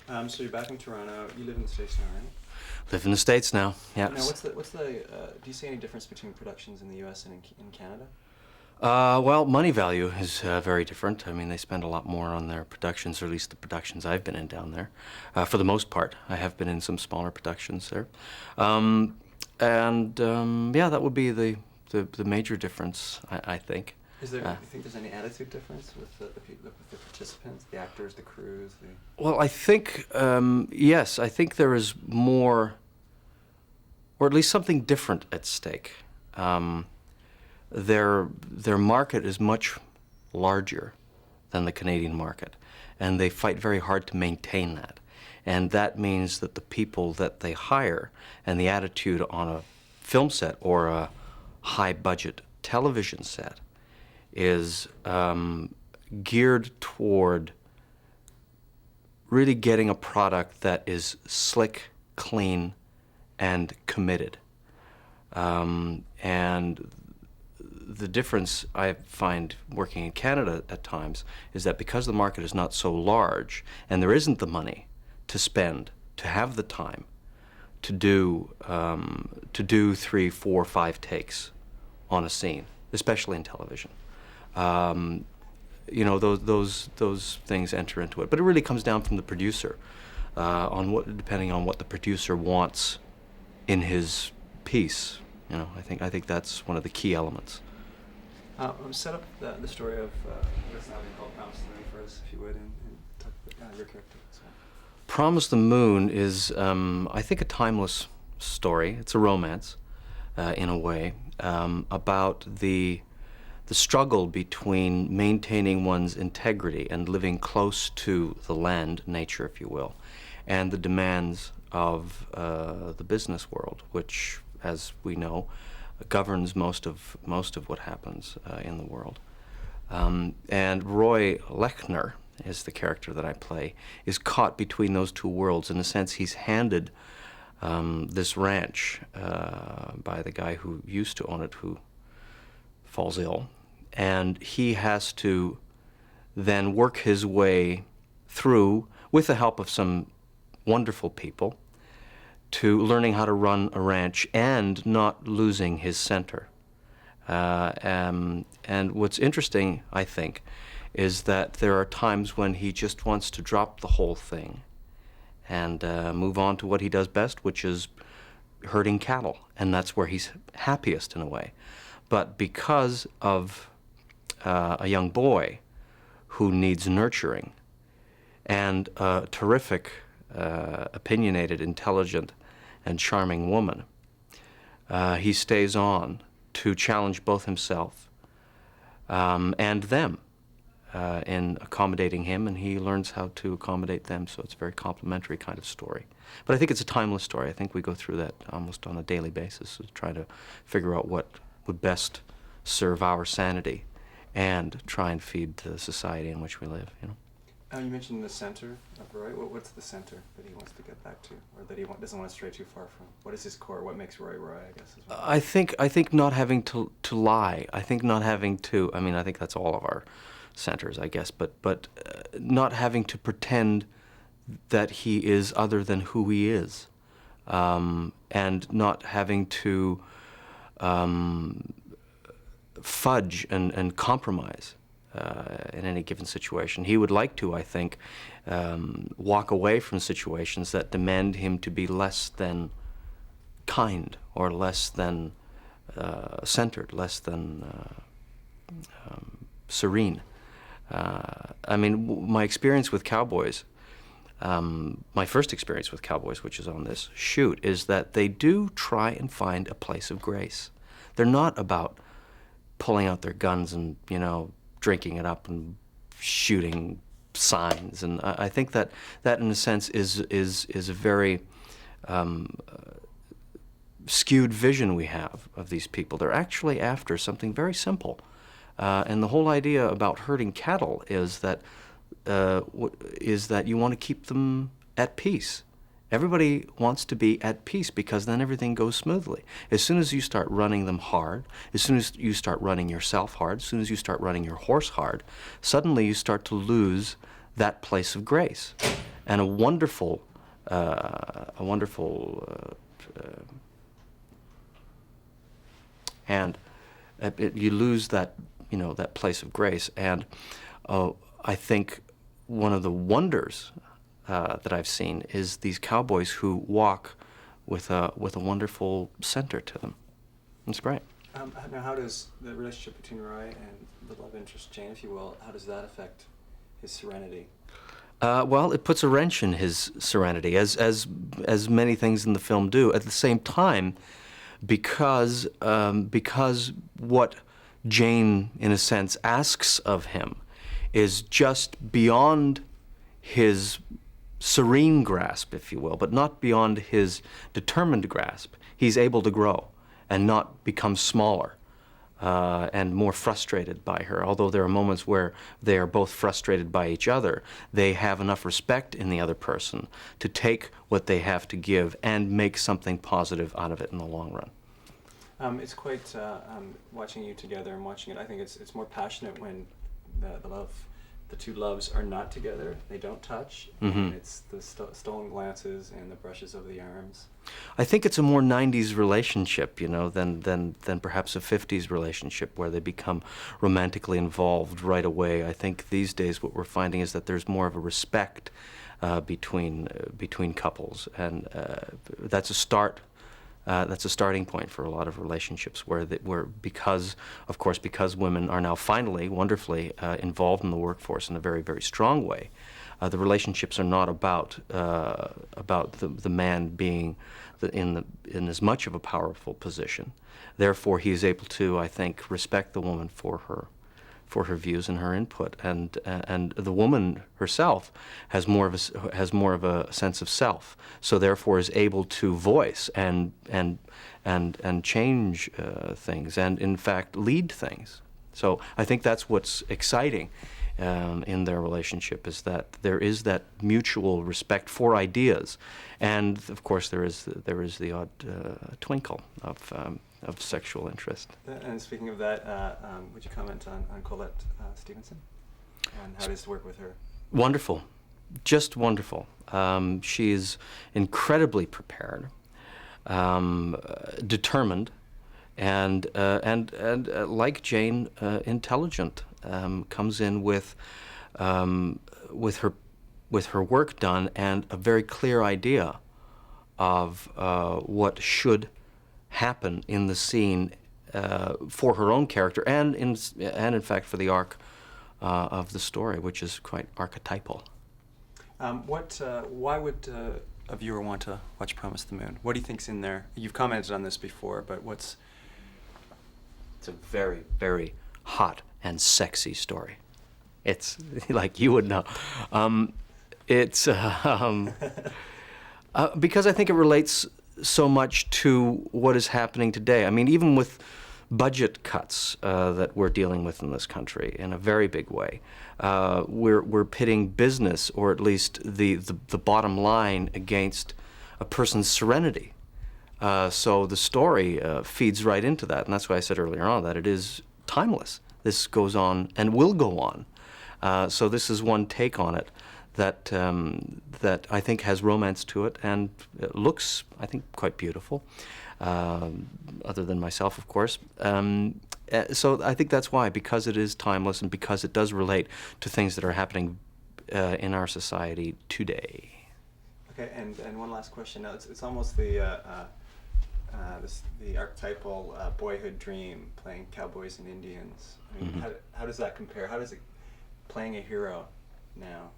So you're back in Toronto. You live in the States now, right? Live in the States now, yeah. Now, do you see any difference between productions in the U.S. and in Canada? Well, money value is very different. I mean, they spend a lot more on their productions, or at least the productions I've been in down there. For the most part, I have been in some smaller productions there. Yeah, that would be the major difference, I think. Do you think there's any attitude difference with the participants, the actors, the crews? Well, I think, yes, I think there is more, or at least something different at stake. Their market is much larger than the Canadian market, and they fight very hard to maintain that. And that means that the people that they hire and the attitude on a film set or a high-budget television set is geared toward really getting a product that is slick, clean, and committed. And the difference I find working in Canada at times is that because the market is not so large and there isn't the money to spend, to have the time to do 3, 4, 5 takes on a scene, especially in television. You know, those things enter into it. But it really comes down from the producer, depending on what the producer wants in his piece. You know, I think that's one of the key elements. Set up the story of what's now being called Promise the Moon for us, if you would, and talk about your character as well. Promise the Moon is, I think, a timeless story. It's a romance, in a way, about the struggle between maintaining one's integrity and living close to the land, nature, if you will, and the demands of the business world, which, as we know, governs most of what happens in the world. And Roy Leckner is the character that I play, is caught between those two worlds. In a sense, he's handed this ranch by the guy who used to own it, who falls ill, and he has to then work his way through, with the help of some wonderful people, to learning how to run a ranch and not losing his center. And what's interesting, I think, is that there are times when he just wants to drop the whole thing and move on to what he does best, which is herding cattle, and that's where he's happiest in a way. But because of a young boy who needs nurturing and a terrific, opinionated, intelligent, and charming woman, he stays on to challenge both himself and them in accommodating him, and he learns how to accommodate them, so it's a very complimentary kind of story. But I think it's a timeless story. I think we go through that almost on a daily basis, trying to figure out what would best serve our sanity and try and feed the society in which we live, you know. You mentioned the center of Roy. What's the center that he wants to get back to, or that he doesn't want to stray too far from? What is his core? What makes Roy Roy, I guess? Is what I think not having to lie. I think not having to. I mean, I think that's all of our centers, I guess. But not having to pretend that he is other than who he is, and not having to fudge and compromise in any given situation. He would like to, I think, walk away from situations that demand him to be less than kind or less than centered, less than serene. I mean, my experience with cowboys, my first experience with cowboys, which is on this shoot, is that they do try and find a place of grace. They're not about pulling out their guns and, you know, drinking it up and shooting signs, and I think that in a sense is a very skewed vision we have of these people. They're actually after something very simple, and the whole idea about herding cattle is that you want to keep them at peace. Everybody wants to be at peace because then everything goes smoothly. As soon as you start running them hard, as soon as you start running yourself hard, as soon as you start running your horse hard, suddenly you start to lose that place of grace. and a wonderful and you lose that, you know, that place of grace. And I think one of the wonders that I've seen is these cowboys who walk with a wonderful center to them. It's great. Now, how does the relationship between Roy and the love interest, Jane, if you will, how does that affect his serenity? Well, it puts a wrench in his serenity, as many things in the film do. At the same time, because what Jane, in a sense, asks of him is just beyond his serene grasp, if you will, but not beyond his determined grasp. He's able to grow and not become smaller and more frustrated by her. Although there are moments where they are both frustrated by each other, they have enough respect in the other person to take what they have to give and make something positive out of it in the long run. It's quite, watching you together and watching it, I think it's more passionate when the two loves are not together, they don't touch, and it's the stolen glances and the brushes of the arms. I think it's a more 90s relationship, you know, than perhaps a 50s relationship where they become romantically involved right away. I think these days what we're finding is that there's more of a respect between couples, and that's a start. That's a starting point for a lot of relationships where because women are now finally, wonderfully involved in the workforce in a very, very strong way, the relationships are not about the man being in as much of a powerful position. Therefore, he is able to, I think, respect the woman for her views and her input, and the woman herself has more of a sense of self. So therefore, is able to voice and change things, and in fact lead things. So I think that's what's exciting in their relationship, is that there is that mutual respect for ideas, and of course there is the odd twinkle of sexual interest. And speaking of that, would you comment on Colette Stevenson and how it is to work with her? Wonderful, just wonderful. She is incredibly prepared, determined, and like Jane, intelligent. Comes in with her work done and a very clear idea of what should happen in the scene for her own character and in fact for the arc of the story, which is quite archetypal. Why would a viewer want to watch Promise the Moon? What do you think's in there? You've commented on this before, but what's... It's a very, very hot and sexy story. It's like you would know. It's because I think it relates so much to what is happening today. I mean, even with budget cuts that we're dealing with in this country in a very big way, we're pitting business, or at least the bottom line, against a person's serenity. So the story feeds right into that, and that's why I said earlier on that it is timeless. This goes on and will go on. So this is one take on it that I think has romance to it, and it looks, I think, quite beautiful, other than myself, of course. So I think that's why, because it is timeless and because it does relate to things that are happening in our society today. Okay, and one last question. Now, it's almost the archetypal boyhood dream, playing cowboys and Indians. I mean, how does that compare? How does it, playing a hero now,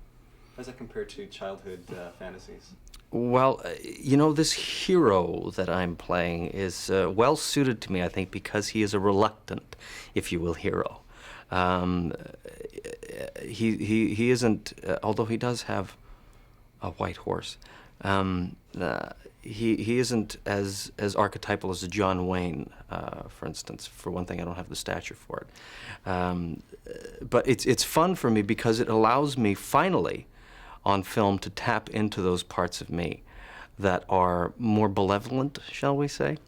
how does that compare to childhood fantasies? Well, you know, this hero that I'm playing is well suited to me, I think, because he is a reluctant, if you will, hero. He isn't, although he does have a white horse. He isn't as archetypal as a John Wayne, for instance. For one thing, I don't have the stature for it. But it's fun for me because it allows me finally on film to tap into those parts of me that are more benevolent, shall we say,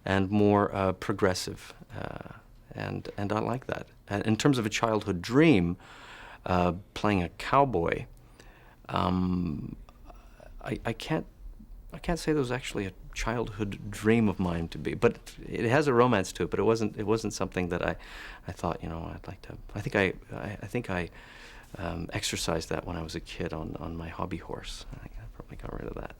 and more progressive. And I like that. And in terms of a childhood dream, playing a cowboy, I can't say that was actually a childhood dream of mine to be, but it has a romance to it. But it wasn't something that I thought, I'd like to. I think I exercised that when I was a kid on my hobby horse. I probably got rid of that.